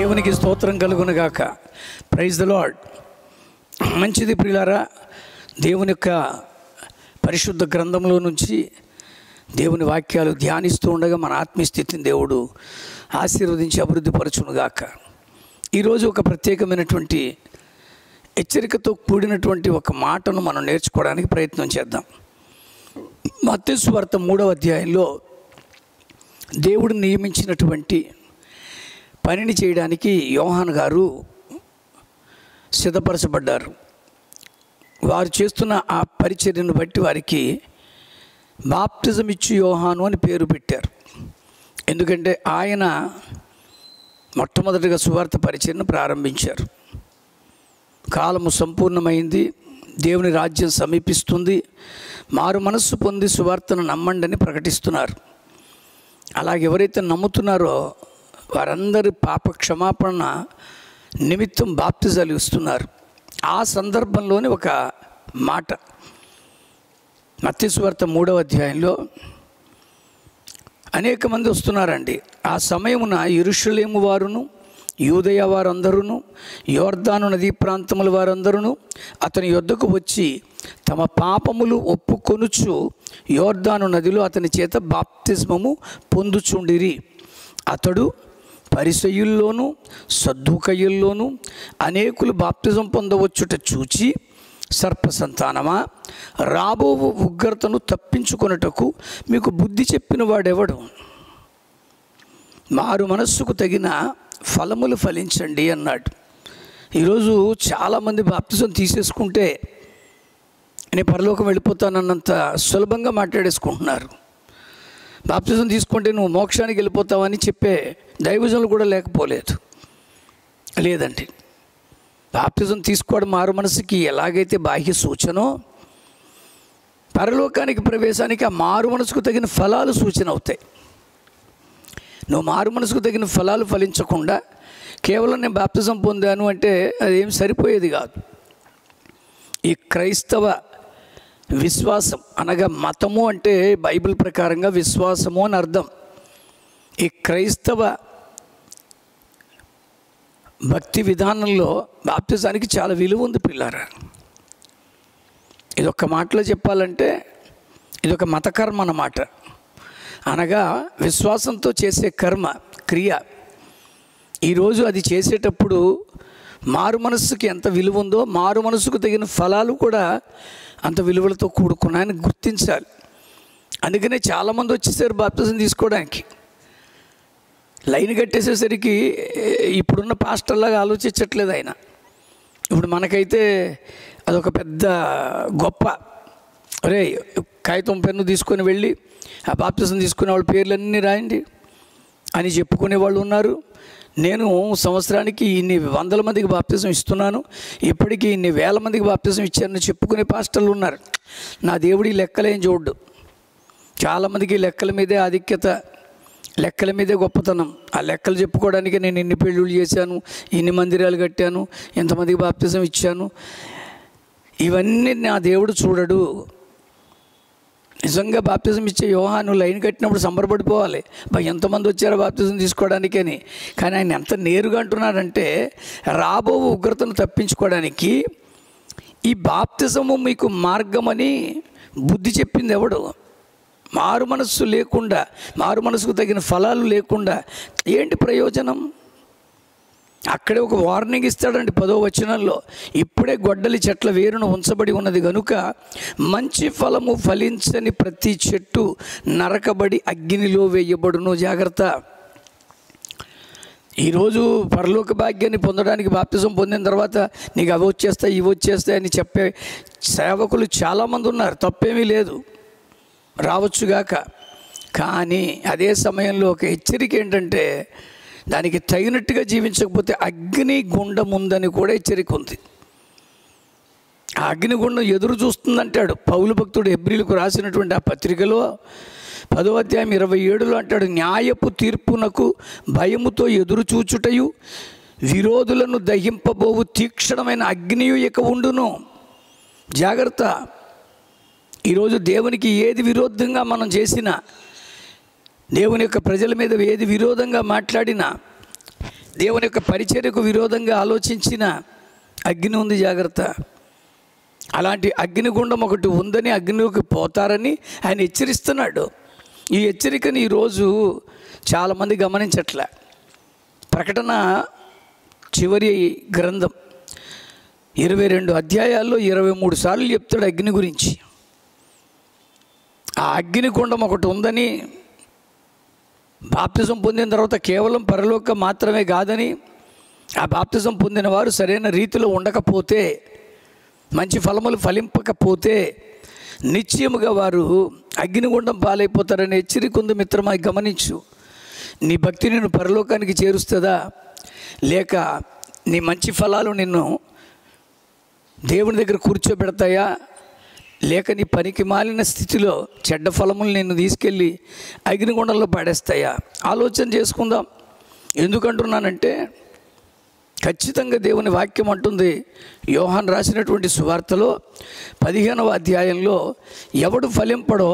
దేవునికి స్తోత్రం కలుగునుగాక. Praise the Lord. మంచిది ప్రియులారా, దేవుని యొక్క పరిశుద్ధ గ్రంథంలో నుంచి దేవుని వాక్యాలు ధ్యానిస్తూ ఉండగా మన ఆత్మీయస్థితిని దేవుడు ఆశీర్వదించి అభివృద్ధిపరచునుగాక. ఈరోజు ఒక ప్రత్యేకమైనటువంటి హెచ్చరికతో కూడినటువంటి ఒక మాటను మనం నేర్చుకోవడానికి ప్రయత్నం చేద్దాం. మత్తయి సువార్త 3వ అధ్యాయంలో దేవుడు నియమించినటువంటి పనిని చేయడానికి యోహాను గారు సిద్ధపరచబడ్డారు. వారు చేస్తున్న ఆ పరిచర్యను బట్టి వారికి బాప్టిజం ఇచ్చి యోహాను అని పేరు పెట్టారు. ఎందుకంటే ఆయన మొట్టమొదటిగా సువార్త పరిచర్యను ప్రారంభించారు. కాలము సంపూర్ణమైంది, దేవుని రాజ్యం సమీపిస్తుంది, మారు మనస్సు పొంది సువార్తను నమ్మండి అని ప్రకటిస్తున్నారు. అలాగే ఎవరైతే నమ్ముతున్నారో వారందరి పాప క్షమాపణ నిమిత్తం బాప్తిజాలు ఇస్తున్నారు. ఆ సందర్భంలోని ఒక మాట మత్తయి సువార్త 3వ అధ్యాయంలో అనేక మంది వస్తున్నారండి. ఆ సమయమున యెరూషలేము వారును యూదయ వారందరూ యోర్దాను నదీ ప్రాంతముల వారందరూ అతని యొద్దకు వచ్చి తమ పాపములు ఒప్పుకొనుచు యోర్దాను నదిలో అతని చేత బాప్తిస్మము పొందుచుండిరి. అతడు పరిసయ్యుల్లోనూ సద్దూకయ్యుల్లోనూ అనేకులు బాప్తిజం పొందవచ్చుట చూచి, సర్పసంతానమా, రాబో ఉగ్రతను తప్పించుకొనుటకు మీకు బుద్ధి చెప్పిన వాడెవడు? మారు మనస్సుకు తగిన ఫలములు ఫలించండి అన్నాడు. ఈరోజు చాలామంది బాప్తిజం తీసేసుకుంటే నేను పరలోకం వెళ్ళిపోతానన్నంత సులభంగా మాట్లాడేసుకుంటున్నారు. బాప్తిజం తీసుకుంటే నువ్వు మోక్షానికి వెళ్ళిపోతావని చెప్పే దైవజనులు కూడా లేకపోలేదు. లేదండి, బాప్తిజం తీసుకోవడం మారు మనసుకి ఎలాగైతే బాహ్య సూచనో, పరలోకానికి ప్రవేశానికి ఆ మారు మనసుకు తగిన ఫలాలు సూచన అవుతాయి. నువ్వు మారు మనసుకు తగిన ఫలాలు ఫలించకుండా కేవలం నేను బాప్తిజం పొందాను అంటే అదేం సరిపోయేది కాదు. ఈ క్రైస్తవ విశ్వాసం అనగా మతము అంటే బైబిల్ ప్రకారంగా విశ్వాసము అని అర్థం. ఈ క్రైస్తవ భక్తి విధానంలో బాప్తిజానికి చాలా విలువ ఉంది పిల్లారా. ఇదొక మాటలో చెప్పాలంటే ఇదొక మతకర్మ అన్నమాట. అనగా విశ్వాసంతో చేసే కర్మ క్రియ. ఈరోజు అది చేసేటప్పుడు మారు మనస్సుకి ఎంత విలువ ఉందో మారు మనస్సుకు తగిన ఫలాలు కూడా అంత విలువలతో కూడుకున్నాయని గుర్తించాలి. అందుకనే చాలామంది వచ్చేసారు బాప్తిజం తీసుకోవడానికి. లైన్ కట్టేసేసరికి ఇప్పుడున్న పాస్టర్లాగా ఆలోచించట్లేదు ఆయన. ఇప్పుడు మనకైతే అదొక పెద్ద గొప్ప, అరే కాగితం పెన్ను తీసుకొని వెళ్ళి ఆ బాప్తిజం తీసుకునే వాళ్ళ పేర్లన్నీ రాయండి అని చెప్పుకునే వాళ్ళు ఉన్నారు. నేను సంవత్సరానికి ఇన్ని వందల మందికి బాప్తిజం ఇస్తున్నాను, ఇప్పటికీ ఇన్ని వేల మందికి బాప్తిజం ఇచ్చారని చెప్పుకునే పాస్టర్లు ఉన్నారు. నా దేవుడి లెక్కలేం చూడ్డు. చాలామందికి లెక్కల మీదే ఆధిక్యత, లెక్కల మీదే గొప్పతనం. ఆ లెక్కలు చెప్పుకోవడానికి నేను ఇన్ని పెళ్ళిళ్ళు చేశాను, ఇన్ని మందిరాలు కట్టాను, ఎంతమందికి బాప్తిజం ఇచ్చాను, ఇవన్నీ నా దేవుడు చూడడు. నిజంగా బాప్తిజం ఇచ్చే యోహాను లైన్ కట్టినప్పుడు సంబరపడిపోవాలి, ఎంతమంది వచ్చారో బాప్తిజం తీసుకోవడానికి అని. కానీ ఆయన ఎంత నేరుగా అంటున్నాడంటే రాబో ఉగ్రతను తప్పించుకోవడానికి ఈ బాప్తిజము మీకు మార్గమని బుద్ధి చెప్పింది ఎవడు? మారు మనస్సు లేకుండా, మారు మనసుకు తగిన ఫలాలు లేకుండా ఏంటి ప్రయోజనం? అక్కడే ఒక వార్నింగ్ ఇస్తాడండి 10వ వచనంలో. ఇప్పుడే గొడ్డలి చెట్ల వేరును ఉంచబడి ఉన్నది గనుక మంచి ఫలము ఫలించని ప్రతి చెట్టు నరకబడి అగ్నిలో వేయబడును. జాగ్రత్త. ఈరోజు పరలోక భాగ్యాన్ని పొందడానికి బాప్తిజం పొందిన తర్వాత నీకు అవి వచ్చేస్తాయి ఇవి వచ్చేస్తాయి అని చెప్పే సేవకులు చాలామంది ఉన్నారు. తప్పేమీ లేదు, రావచ్చుగాక. కానీ అదే సమయంలో ఒక హెచ్చరిక ఏంటంటే దానికి తగినట్టుగా జీవించకపోతే అగ్నిగుండం ఉందని కూడా హెచ్చరిక ఉంది. ఆ అగ్నిగుండం ఎదురు చూస్తుందంటాడు పౌలు భక్తుడు హెబ్రీలకు రాసినటువంటి ఆ పత్రికలో 10వ అధ్యాయం 27లో అంటాడు, న్యాయపు తీర్పునకు భయముతో ఎదురు చూచుటయు విరోధులను దహింపబోవు తీక్షణమైన అగ్నియు ఇక ఉండును. జాగ్రత్త. ఈరోజు దేవునికి ఏది విరోధంగా మనం చేసినా, దేవుని యొక్క ప్రజల మీద ఏది విరోధంగా మాట్లాడినా దేవుని యొక్క పరిచర్యకు విరోధంగా ఆలోచించిన అగ్ని ఉంది, జాగ్రత్త. అలాంటి అగ్నిగుండం ఒకటి ఉందని, అగ్నిలోకి పోతారని ఆయన హెచ్చరిస్తున్నాడు. ఈ హెచ్చరికని ఈరోజు చాలామంది గమనించట్లే. ప్రకటన చివరి గ్రంథం 22 అధ్యాయాల్లో 23 సార్లు చెప్తాడు అగ్ని గురించి. ఆ అగ్నిగుండం ఒకటి ఉందని, బాప్తిజం పొందిన తర్వాత కేవలం పరలోకం మాత్రమే కాదని, ఆ బాప్తిజం పొందిన వారు సరైన రీతిలో ఉండకపోతే, మంచి ఫలములు ఫలింపకపోతే నిశ్చయముగా వారు అగ్నిగుండం పాలైపోతారని హెచ్చరిక ఉంది. మిత్రమా, గమనించు. నీ భక్తి నిన్ను పరలోకానికి చేరుస్తుందా, లేక నీ మంచి ఫలాలు నిన్ను దేవుని దగ్గర కూర్చోబెడతాయా, లేక నీ పనికి మాలిన స్థితిలో చెడ్డ ఫలములు నిన్ను తీసుకెళ్ళి అగ్నిగుండంలో పడేస్తాయా? ఆలోచన చేసుకుందాం. ఎందుకంటున్నానంటే ఖచ్చితంగా దేవుని వాక్యం అంటుంది, యోహాను రాసినటువంటి సువార్తలో 15వ అధ్యాయంలో, ఎవడు ఫలింపడో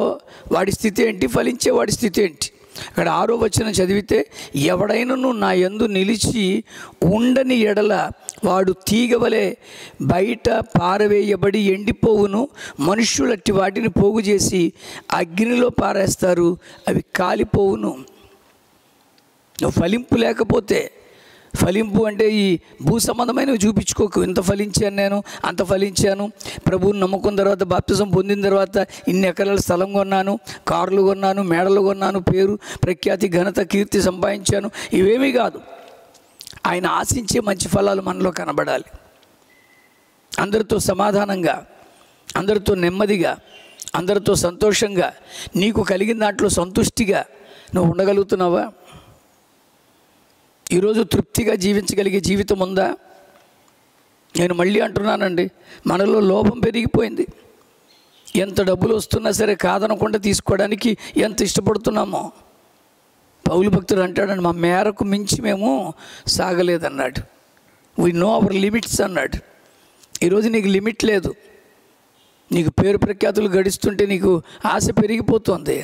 వాడి స్థితి ఏంటి, ఫలించే వాడి స్థితి ఏంటి. అక్కడ 6వ వచనం చదివితే, ఎవడైనను నా యందు నిలిచి ఉండని ఎడల వాడు తీగవలే బయట పారవేయబడి ఎండిపోవును, మనుష్యులట్టి వాటిని పోగు చేసి అగ్నిలో పారేస్తారు, అవి కాలిపోవును. నువ్వు ఫలింపు లేకపోతే, ఫలింపు అంటే ఈ భూ సంబంధమైనవి చూపించుకోకు. ఇంత ఫలించాను నేను, అంత ఫలించాను, ప్రభువుని నమ్ముకున్న తర్వాత, బాప్తిజం పొందిన తర్వాత ఇన్ని ఎకరాల స్థలం కొన్నాను, కార్లు కొన్నాను, మేడలు కొన్నాను, పేరు ప్రఖ్యాతి ఘనత కీర్తి సంపాదించాను, ఇవేమీ కాదు. ఆయన ఆశించే మంచి ఫలాలు మనలో కనబడాలి. అందరితో సమాధానంగా, అందరితో నెమ్మదిగా, అందరితో సంతోషంగా, నీకు కలిగిన దాంట్లో సంతుష్టిగా నువ్వు ఉండగలుగుతున్నావా? ఈరోజు తృప్తిగా జీవించగలిగే జీవితం ఉందా? నేను మళ్ళీ అంటున్నానండి, మనలో లోభం పెరిగిపోయింది. ఎంత డబ్బులు వస్తున్నా సరే కాదనకుండా తీసుకోవడానికి ఎంత ఇష్టపడుతున్నామో. పౌలు భక్తుడు అంటాడండి, మా మేరకు మించి మేము సాగలేదన్నాడు. వీ నో అవర్ లిమిట్స్ అన్నాడు. ఈరోజు నీకు లిమిట్ లేదు. నీకు పేరు ప్రఖ్యాతులు గడిస్తుంటే నీకు ఆశ పెరిగిపోతుంది,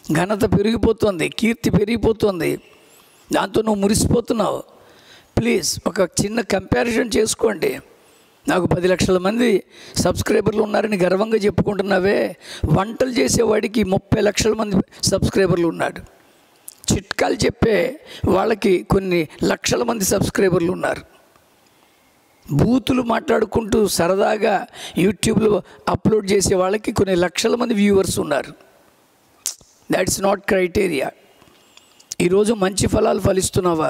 ఘనత పెరిగిపోతుంది, కీర్తి పెరిగిపోతుంది, దాంతో నువ్వు మురిసిపోతున్నావు. ప్లీజ్ ఒక చిన్న కంపారిజన్ చేసుకోండి. నాకు 10 లక్షల మంది సబ్స్క్రైబర్లు ఉన్నారని గర్వంగా చెప్పుకుంటున్నావే, వంటలు చేసేవాడికి 30 లక్షల మంది సబ్స్క్రైబర్లు ఉన్నాడు. చిట్కాలు చెప్పే వాళ్ళకి కొన్ని లక్షల మంది సబ్స్క్రైబర్లు ఉన్నారు. బూతులు మాట్లాడుకుంటూ సరదాగా యూట్యూబ్లో అప్లోడ్ చేసే వాళ్ళకి కొన్ని లక్షల మంది వ్యూవర్స్ ఉన్నారు. That's not criteria. ఈరోజు మంచి ఫలాలు ఫలిస్తున్నావా?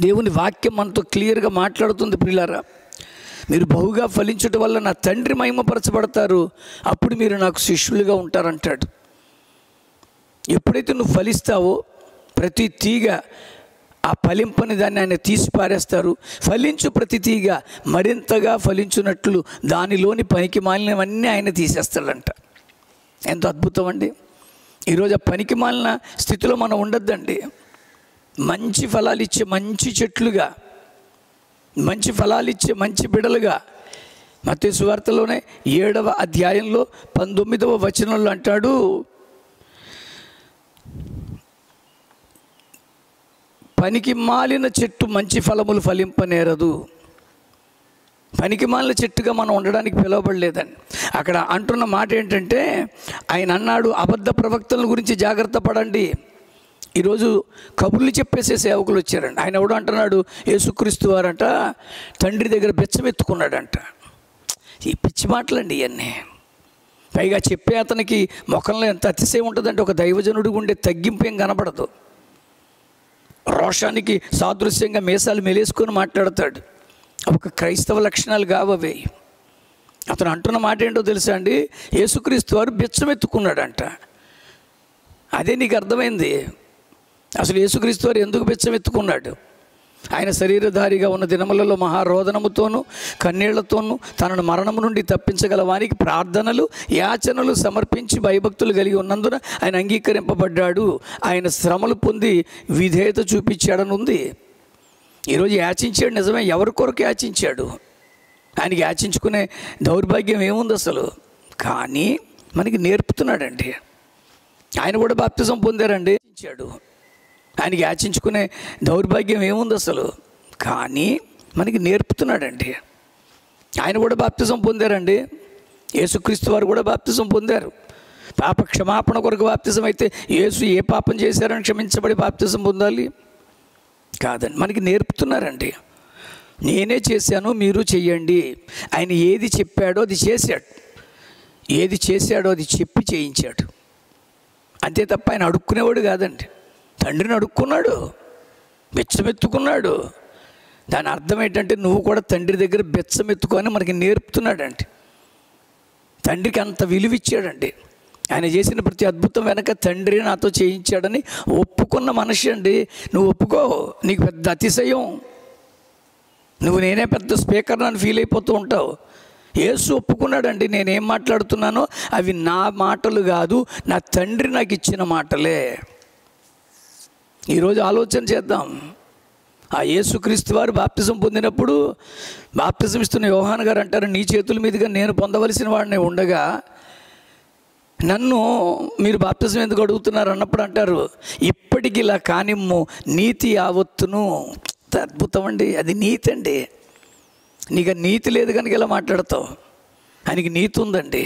దేవుని వాక్యం మనతో క్లియర్గా మాట్లాడుతుంది. ప్రియులారా, మీరు బహుగా ఫలించటం వల్ల నా తండ్రి మహిమపరచబడతారు, అప్పుడు మీరు నాకు శిష్యులుగా ఉంటారంటాడు. ఎప్పుడైతే నువ్వు ఫలిస్తావో ప్రతి తీగ ఆ ఫలింపని దాన్ని ఆయన తీసి పారేస్తారు. ఫలించు ప్రతి తీగ మరింతగా ఫలించున్నట్లు దానిలోని పనికి మాలినవన్నీ ఆయన తీసేస్తాడంట. ఎంత అద్భుతం అండి! ఈరోజు ఆ పనికి మాలిన స్థితిలో మనం ఉండొద్దండి. మంచి ఫలాలు ఇచ్చే మంచి చెట్లుగా, మంచి ఫలాలు ఇచ్చే మంచి బిడలుగా. మత్తయి సువార్తలోనే 7వ అధ్యాయంలో 19వ వచనంలో అంటాడు, పనికి మాలిన చెట్టు మంచి ఫలములు ఫలింపనేరదు. పనికి మాలిన చెట్టుగా మనం ఉండడానికి పిలువబడలేదండి. అక్కడ అంటున్న మాట ఏంటంటే, ఆయన అన్నాడు, అబద్ధ ప్రవక్తల గురించి జాగ్రత్త పడండి. ఈరోజు కబుర్లు చెప్పేసే సేవకులు వచ్చారండి. ఆయన ఎవడు అంటున్నాడు, యేసుక్రీస్తు వారంట తండ్రి దగ్గర బెచ్చమెత్తుకున్నాడంట. ఈ పిచ్చి మాటలండి ఇవన్నీ. పైగా చెప్పే అతనికి ముఖంలో ఎంత అతిశయం ఉంటుందంటే, ఒక దైవజనుడిగా ఉండే తగ్గింపు ఏం కనబడదు. రోషానికి సాదృశ్యంగా మీసాలు మెలేసుకొని మాట్లాడతాడు. ఒక క్రైస్తవ లక్షణాలు కావవి. అతను అంటున్న మాట ఏంటో తెలుసా అండి, యేసుక్రీస్తు వారు బెచ్చమెత్తుకున్నాడంట. అదే నీకు అర్థమైంది. అసలు యేసుక్రీస్తు వారు ఎందుకు బెచ్చమెత్తుకున్నాడు? ఆయన శరీరధారిగా ఉన్న దినములలో మహారోదనముతోనూ కన్నీళ్లతోనూ తనను మరణము నుండి తప్పించగల వారికి ప్రార్థనలు యాచనలు సమర్పించి భయభక్తులు కలిగి ఉన్నందున ఆయన అంగీకరింపబడ్డాడు. ఆయన శ్రమలు పొంది విధేయత చూపించాడని ఉంది. ఈరోజు యాచించాడు, నిజమే. ఎవరి కొరకు యాచించాడు? ఆయనకి యాచించుకునే దౌర్భాగ్యం ఏముంది అసలు? కానీ మనకి నేర్పుతున్నాడండి. ఆయన కూడా బాప్తిజం పొందారండి. ఆయనకి యాచించుకునే దౌర్భాగ్యం ఏముంది అసలు? కానీ మనకి నేర్పుతున్నాడండి. ఆయన కూడా బాప్తిజం పొందారండి. యేసుక్రీస్తు వారు కూడా బాప్తిజం పొందారు. పాప క్షమాపణ కొరకు బాప్తిజం అయితే యేసు ఏ పాపం చేశారని క్షమించబడి బాప్తిజం పొందాలి? కాదండి, మనకి నేర్పుతున్నారండి. నేనే చేశాను, మీరు చెయ్యండి. ఆయన ఏది చెప్పాడో అది చేశాడు, ఏది చేశాడో అది చెప్పి చేయించాడు. అంతే తప్ప ఆయన అడుక్కునేవాడు కాదండి. తండ్రిని అడుక్కున్నాడు, బెచ్చమెత్తుకున్నాడు. దాని అర్థం ఏంటంటే నువ్వు కూడా తండ్రి దగ్గర బెచ్చమెత్తుకొని మనకి నేర్పుతున్నాడండి. తండ్రికి అంత విలువ ఇచ్చాడండి. ఆయన చేసిన ప్రతి అద్భుతం వెనక తండ్రి నాతో చేయించాడని ఒప్పుకున్న మనిషి అండి. నువ్వు ఒప్పుకో, నీకు పెద్ద అతిశయం. నువ్వు నేనే పెద్ద స్పీకర్ అని ఫీల్ అయిపోతూ ఉంటావు. యేసు ఒప్పుకున్నాడండి, నేనేం మాట్లాడుతున్నానో అవి నా మాటలు కాదు, నా తండ్రి నాకు ఇచ్చిన మాటలే. ఈరోజు ఆలోచన చేద్దాం. ఆ యేసుక్రీస్తు వారు బాప్తిజం పొందినప్పుడు బాప్తిజం ఇస్తున్న యోహాను గారు అంటారు, నీ చేతుల మీదుగా నేను పొందవలసిన వాడిని ఉండగా నన్ను మీరు బాప్తిజం ఎందుకు అడుగుతున్నారు అన్నప్పుడు అంటారు, ఇప్పటికి ఇలా కానిమ్ము నీతి యావత్తును. అద్భుతం అండి, అది నీతి అండి. నీకు నీతి లేదు కనుక ఇలా మాట్లాడతావు. ఆయనకి నీతి ఉందండి.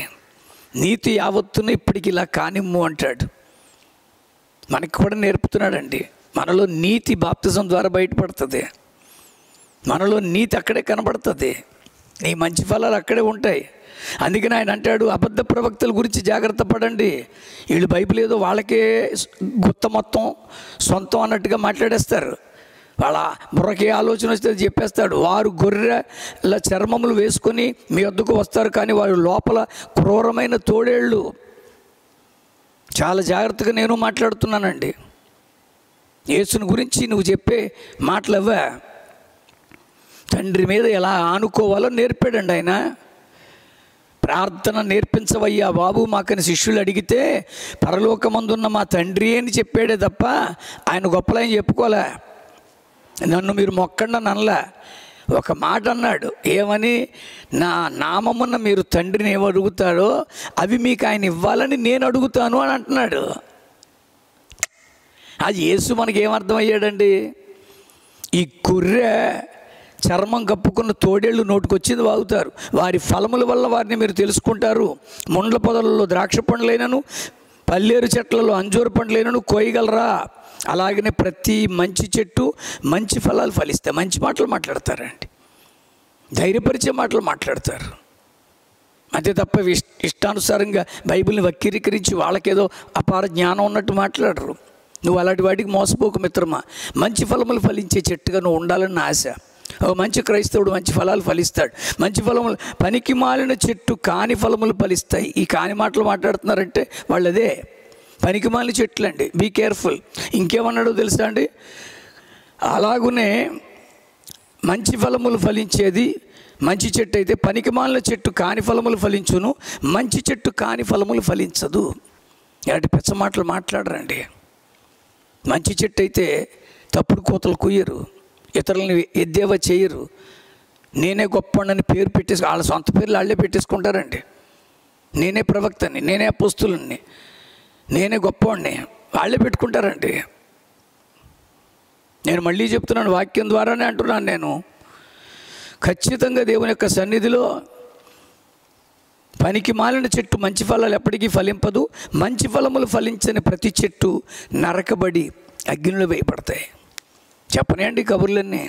నీతి యావత్తును ఇప్పటికి ఇలా కానిమ్ము అంటాడు. మనకి కూడా నేర్పుతున్నాడండి. మనలో నీతి బాప్తిజం ద్వారా బయటపడుతుంది. మనలో నీతి అక్కడే కనబడుతుంది. నీ మంచి ఫలాలు అక్కడే ఉంటాయి. అందుకని ఆయన అంటాడు, అబద్ధ ప్రవక్తల గురించి జాగ్రత్త పడండి. వీళ్ళు బైబిల్ ఏదో వాళ్ళకే గుత్త మొత్తం సొంతం అన్నట్టుగా మాట్లాడేస్తారు. వాళ్ళ బుర్రకే ఆలోచన వస్తే చెప్పేస్తాడు. వారు గొర్రెల చర్మములు వేసుకొని మీ వద్దకు వస్తారు, కానీ వారు లోపల క్రూరమైన తోడేళ్ళు. చాలా జాగ్రత్తగా నేను మాట్లాడుతున్నానండి. యేసుని గురించి నువ్వు చెప్పే మాటలు అవ్వా? తండ్రి మీద ఎలా ఆనుకోవాలో నేర్పాడండి ఆయన. ప్రార్థన నేర్పించవయ్యా బాబు మాకని శిష్యులు అడిగితే పరలోకమందున్న మా తండ్రి అని చెప్పాడే తప్ప ఆయన గొప్పలని చెప్పుకోలే. నన్ను మీరు మొక్కండి అని అనలే. ఒక మాట అన్నాడు, ఏమని? నా నామమున్న మీరు తండ్రిని ఏమి అడుగుతాడో అవి మీకు ఆయన ఇవ్వాలని నేను అడుగుతాను అని అంటున్నాడు. అది యేసు మనకి ఏమర్థమయ్యాడండి? ఈ గొర్రె చర్మం కప్పుకున్న తోడేళ్ళు నోటికొచ్చింది వాగుతారు, వారి ఫలముల వల్ల వారిని మీరు తెలుసుకుంటారు. ముండ్ల పొదలలో ద్రాక్ష పండ్లైనను పల్లేరు చెట్లలో అంజూర పండ్లైనను కోయగలరా? అలాగనే ప్రతి మంచి చెట్టు మంచి ఫలాలు ఫలిస్తాయి. మంచి మాటలు మాట్లాడతారండి, ధైర్యపరిచే మాటలు మాట్లాడతారు. అంతే తప్ప ఇష్టానుసారంగా బైబిల్ని వక్రీకరించి వాళ్ళకేదో అపార జ్ఞానం ఉన్నట్టు మాట్లాడరు. నువ్వు అలాంటి వాటికి మోసపోకు మిత్రమా. మంచి ఫలములు ఫలించే చెట్టుగా నువ్వు ఉండాలని నా ఆశ. ఓ మంచి క్రైస్తవుడు మంచి ఫలాలు ఫలిస్తాడు. మంచి ఫలములు, పనికి మాలిన చెట్టు కాని ఫలములు ఫలిస్తాయి. ఈ కాని మాటలు మాట్లాడుతున్నారంటే వాళ్ళదే పనికి మాలిన చెట్లు అండి. Be careful. ఇంకేమన్నాడో తెలుసా అండి? అలాగునే మంచి ఫలములు ఫలించేది మంచి చెట్టు అయితే పనికి మాలిన చెట్టు కాని ఫలములు ఫలించును, మంచి చెట్టు కాని ఫలములు ఫలించదు. ఇలాంటి పెద్ద మాటలు మాట్లాడరండి. మంచి చెట్టు అయితే తప్పుడు కోతలు కుయ్యరు, ఇతరులని ఎద్దేవా చేయరు. నేనే గొప్పని పేరు పెట్టేసి వాళ్ళ సొంత పేర్లు వాళ్ళే పెట్టేసుకుంటారండి. నేనే ప్రవక్తని, నేనే అపోస్తులని, నేనే గొప్పవాడిని వాళ్ళే పెట్టుకుంటారండి. నేను మళ్ళీ చెప్తున్నాను, వాక్యం ద్వారానే అంటున్నాను. నేను ఖచ్చితంగా దేవుని యొక్క సన్నిధిలో పనికి మాలిన చెట్టు మంచి ఫలాలు ఎప్పటికీ ఫలింపదు, మంచి ఫలములు ఫలించని ప్రతి చెట్టు నరకబడి అగ్నిలో వేయబడతాయి. చెప్పనియండి కబుర్లన్నీ.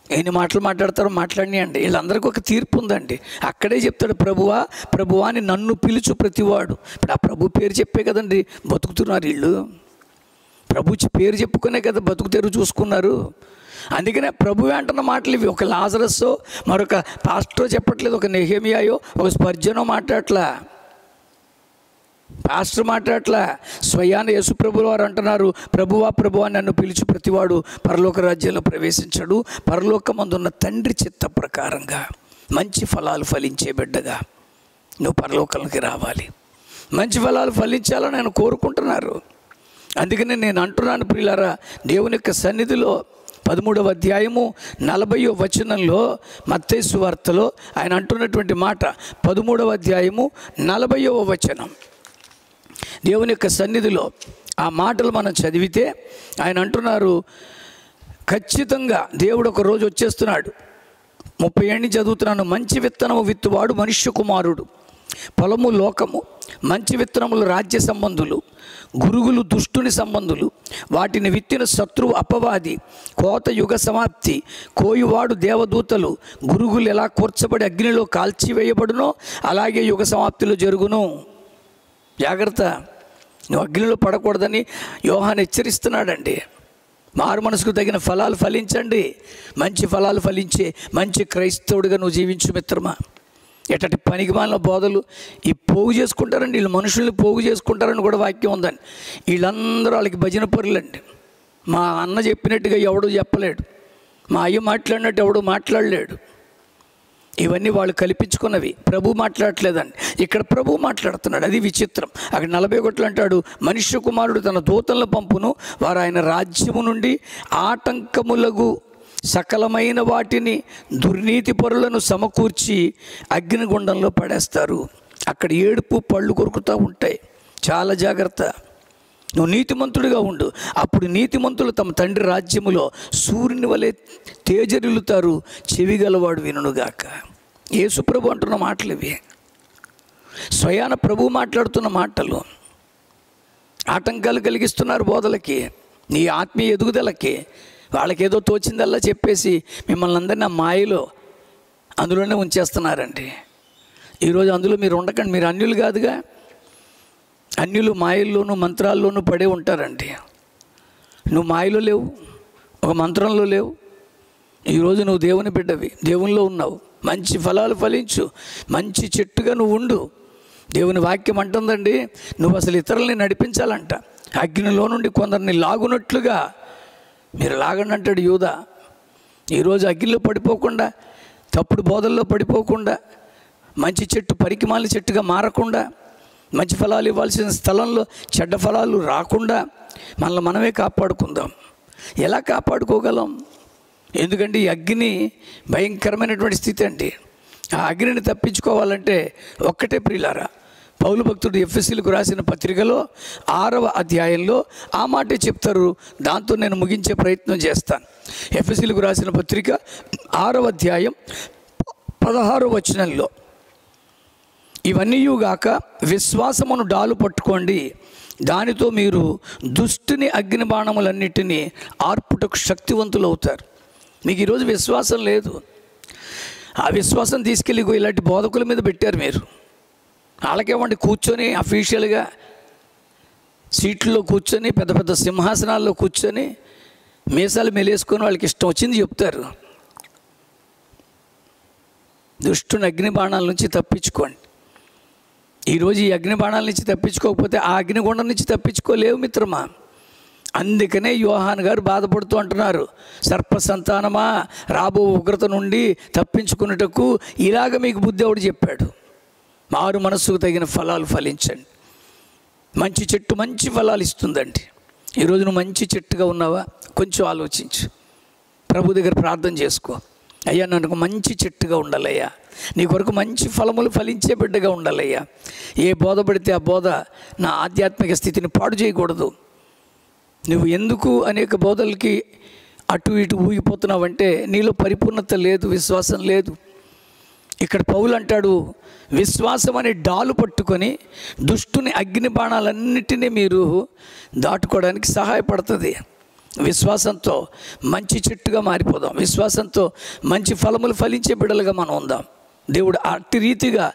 ఎన్ని మాటలు మాట్లాడతారో మాట్లాడినాయండి. వీళ్ళందరికీ ఒక తీర్పు ఉందండి. అక్కడే చెప్తాడు, ప్రభువా ప్రభువా అని నన్ను పిలుచు ప్రతివాడు. ఇప్పుడు ఆ ప్రభు పేరు చెప్పే కదండి బతుకుతున్నారు వీళ్ళు. ప్రభు పేరు చెప్పుకునే కదా బతుకు తెరువు చూసుకున్నారు. అందుకనే ప్రభువే అంటున్న మాటలు ఇవి. ఒక లాజరస్సో మరొక పాస్టరో చెప్పట్లేదు, ఒక నెహెమియాయో ఒక స్పర్జనో మాట్లాడట్లా, పాస్టర్ మాట్లాడట్లా. స్వయాన యేసుప్రభుల వారు అంటున్నారు, ప్రభువా ప్రభువా నన్ను పిలిచి ప్రతివాడు పరలోక రాజ్యంలో ప్రవేశించడు, పరలోకమందున్న తండ్రి చిత్త ప్రకారంగా మంచి ఫలాలు ఫలించే బిడ్డగా నువ్వు పరలోకానికి రావాలి. మంచి ఫలాలు ఫలించాలని ఆయన కోరుకుంటున్నారు. అందుకని నేను అంటున్నాను ప్రియులారా, దేవుని యొక్క సన్నిధిలో 13వ అధ్యాయము 40వ వచనంలో మత్తయి సువార్తలో ఆయన అంటున్నటువంటి మాట, 13వ అధ్యాయము 40వ వచనం. దేవుని యొక్క సన్నిధిలో ఆ మాటలు మనం చదివితే ఆయన అంటున్నారు, ఖచ్చితంగా దేవుడు ఒక రోజు వచ్చేస్తున్నాడు. 30 ఏళ్ళ నుంచి చదువుతున్నాను. మంచి విత్తనము విత్తువాడు మనుష్య కుమారుడు, పొలము లోకము, మంచి విత్తనములు రాజ్య సంబంధులు, గురుగులు దుష్టుని సంబంధులు, వాటిని విత్తిన శత్రువు అపవాది, కోత యుగ సమాప్తి, కోయువాడు దేవదూతలు, గురుగులు ఎలా కూర్చబడి అగ్నిలో కాల్చివేయబడునో అలాగే యుగ సమాప్తిలో జరుగును. జాగ్రత్త, నువ్వు అగ్నిలో పడకూడదని యోహాను హెచ్చరిస్తున్నాడండి. మారు మనసుకు తగిన ఫలాలు ఫలించండి. మంచి ఫలాలు ఫలించే మంచి క్రైస్తవుడిగా నువ్వు జీవించు మిత్రమా. ఎట్టటి పనికిమాలిన బోధలు ఈ పోగు చేసుకుంటారండి. వీళ్ళు మనుషుల్ని పోగు చేసుకుంటారని కూడా వాక్యం ఉందండి. వీళ్ళందరూ వాళ్ళకి భజన పరులండి. మా అన్న చెప్పినట్టుగా ఎవడూ చెప్పలేడు, మా అయ్య మాట్లాడినట్టు ఎవడూ మాట్లాడలేడు. ఇవన్నీ వాళ్ళు కల్పించుకున్నవి. ప్రభు మాట్లాడట్లేదండి, ఇక్కడ ప్రభు మాట్లాడుతున్నాడు. అది విచిత్రం. అక్కడ 41 అంటాడు, మనుష్య కుమారుడు తన దూతలను పంపును, వారు ఆయన రాజ్యము నుండి ఆటంకములగు సకలమైన వాటిని దుర్నీతి పరులను సమకూర్చి అగ్నిగుండంలో పడేస్తారు. అక్కడ ఏడుపు పళ్ళు కొరుకుతూ ఉంటాయి. చాలా జాగ్రత్త. నువ్వు నీతిమంతుడిగా ఉండు, అప్పుడు నీతిమంతులు తమ తండ్రి రాజ్యములో సూర్యుని వలె తేజరిల్లుతారు. చెవిగలవాడు వినుగాక. యేసుప్రభు అంటున్న మాటలు ఇవి. స్వయాన ప్రభు మాట్లాడుతున్న మాటలు. ఆటంకాలు కలిగిస్తున్నారు బోధలకి, నీ ఆత్మీయ ఎదుగుదలకి. వాళ్ళకేదో తోచిందల్లా చెప్పేసి మిమ్మల్ని అందరినీ ఆ మాయలో అందులోనే ఉంచేస్తున్నారండి. ఈరోజు అందులో మీరు ఉండకండి. మీరు అన్యులు కాదుగా. అన్యులు మాయల్లోనూ మంత్రాల్లోనూ పడే ఉంటారండి. నువ్వు మాయలో లేవు, ఒక మంత్రంలో లేవు. ఈరోజు నువ్వు దేవుని బిడ్డవి, దేవునిలో ఉన్నావు. మంచి ఫలాలు ఫలించు, మంచి చెట్టుగా నువ్వు ఉండు. దేవుని వాక్యం అంటుందండి, నువ్వు అసలు ఇతరులని నడిపించాలంట. అగ్నిలో నుండి కొందరిని లాగునట్లుగా మీరు లాగండి అంటాడు యూదా. ఈరోజు అగ్నిలో పడిపోకుండా, తప్పుడు బోధల్లో పడిపోకుండా, మంచి చెట్టు పనికిమాలిన చెట్టుగా మారకుండా, మంచి ఫలాలు ఇవ్వాల్సిన స్థలంలో చెడ్డ ఫలాలు రాకుండా మనల్ని మనమే కాపాడుకుందాం. ఎలా కాపాడుకోగలం? ఎందుకంటే ఈ అగ్ని భయంకరమైనటువంటి స్థితి అండి. ఆ అగ్నిని తప్పించుకోవాలంటే ఒక్కటే ప్రియులారా, పౌలు భక్తుడు ఎఫెసీలకు రాసిన పత్రికలో 6వ అధ్యాయంలో ఆ మాటే చెప్తారు. దాంతో నేను ముగించే ప్రయత్నం చేస్తాను. ఎఫెసీలకు రాసిన పత్రిక 6వ అధ్యాయం 16వ వచనంలో, ఇవన్నీయుగాక విశ్వాసమును డాలు పట్టుకోండి, దానితో మీరు దుష్టుని అగ్ని బాణములన్నిటినీ ఆర్పుటకు శక్తివంతులు అవుతారు. మీకు ఈరోజు విశ్వాసం లేదు. ఆ విశ్వాసం తీసుకెళ్ళి ఇలాంటి బోధకుల మీద పెట్టారు మీరు. వాళ్ళకేమండి కూర్చొని అఫీషియల్గా సీట్లలో కూర్చొని, పెద్ద పెద్ద సింహాసనాల్లో కూర్చొని మీసాలు మెలేసుకొని వాళ్ళకి ఇష్టం వచ్చింది చెప్తారు. దుష్టుని అగ్ని బాణాల నుంచి తప్పించుకోండి. ఈరోజు ఈ అగ్ని బాణాల నుంచి తప్పించుకోకపోతే ఆ అగ్నిగుండం నుంచి తప్పించుకోలేవు మిత్రమా. అందుకనే యోహాను గారు బాధపడుతూ అంటున్నారు, సర్ప సంతానమా, రాబో ఉగ్రత నుండి తప్పించుకున్నటకు ఇలాగ మీకు బుద్ధి ఎవడు చెప్పాడు. మారు మనస్సుకు తగిన ఫలాలు ఫలించండి. మంచి చెట్టు మంచి ఫలాలు ఇస్తుందండి. ఈరోజు నువ్వు మంచి చెట్టుగా ఉన్నావా? కొంచెం ఆలోచించు. ప్రభు దగ్గర ప్రార్థన చేసుకో. అయ్యా, నన్ను మంచి చెట్టుగా ఉండాలయ్యా, నీ కొరకు మంచి ఫలములు ఫలించే బిడ్డగా ఉండాలయ్యా. ఏ బోధ పడితే ఆ బోధ నా ఆధ్యాత్మిక స్థితిని పాడు చేయకూడదు. నువ్వు ఎందుకు అనేక బోధలకి అటు ఇటు ఊగిపోతున్నావంటే నీలో పరిపూర్ణత లేదు, విశ్వాసం లేదు. ఇక్కడ పౌలు అంటాడు, విశ్వాసం అనే డాలు పట్టుకొని దుష్టుని అగ్ని బాణాలన్నిటినీ మీరు దాటుకోవడానికి సహాయపడుతుంది. విశ్వాసంతో మంచి చెట్టుగా మారిపోదాం. విశ్వాసంతో మంచి ఫలములు ఫలించే బిడ్డలుగా మనం ఉందాం. దేవుడు అట్టి రీతిగా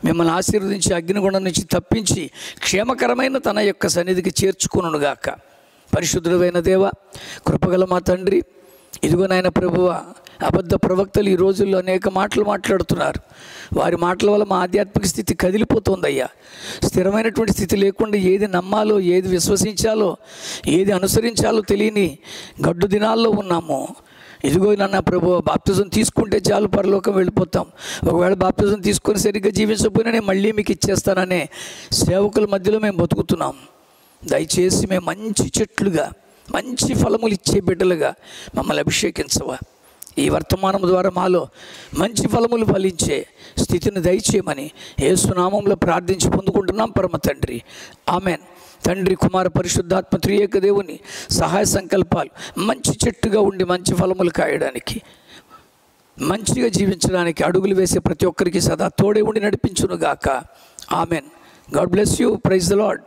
మిమ్మల్ని ఆశీర్వదించి అగ్నిగుండం నుంచి తప్పించి క్షేమకరమైన తన యొక్క సన్నిధికి చేర్చుకునుగాక. పరిశుద్ధుడైన దేవ, కృపగల మా తండ్రి, ఇదిగో నాయన ప్రభువా, అబద్ధ ప్రవక్తలు ఈ రోజుల్లో అనేక మాటలు మాట్లాడుతున్నారు. వారి మాటల వల్ల మా ఆధ్యాత్మిక స్థితి కదిలిపోతుందయ్యా. స్థిరమైనటువంటి స్థితి లేకుండా ఏది నమ్మాలో, ఏది విశ్వసించాలో, ఏది అనుసరించాలో తెలియని గడ్డు దినాల్లో ఉన్నాము. ఇదిగో నాన్న ప్రభు, బాప్తిజం తీసుకుంటే చాలు పరలోకం వెళ్ళిపోతాం. ఒకవేళ బాప్తిజం తీసుకొని సరిగ్గా జీవించకపోయినా నేను మళ్ళీ మీకు ఇచ్చేస్తాననే సేవకుల మధ్యలో మేము బతుకుతున్నాం. దయచేసి మేము మంచి చెట్లుగా, మంచి ఫలములు ఇచ్చే బిడ్డలుగా మమ్మల్ని అభిషేకించవా. ఈ వర్తమానం ద్వారా మాలో మంచి ఫలములు ఫలించే స్థితిని దయచేయమని యేసు నామములో ప్రార్థించి పొందుకుంటున్నాం పరమ తండ్రి. ఆమెన్. తండ్రి, కుమార, పరిశుద్ధాత్మ త్రియేక దేవుని సహాయ సంకల్పాలు మంచి చెట్టుగా ఉండి మంచి ఫలములు కాయడానికి, మంచిగా జీవించడానికి అడుగులు వేసే ప్రతి ఒక్కరికి సదా తోడే ఉండి నడిపించునుగాక. Amen. God bless you. Praise the lord.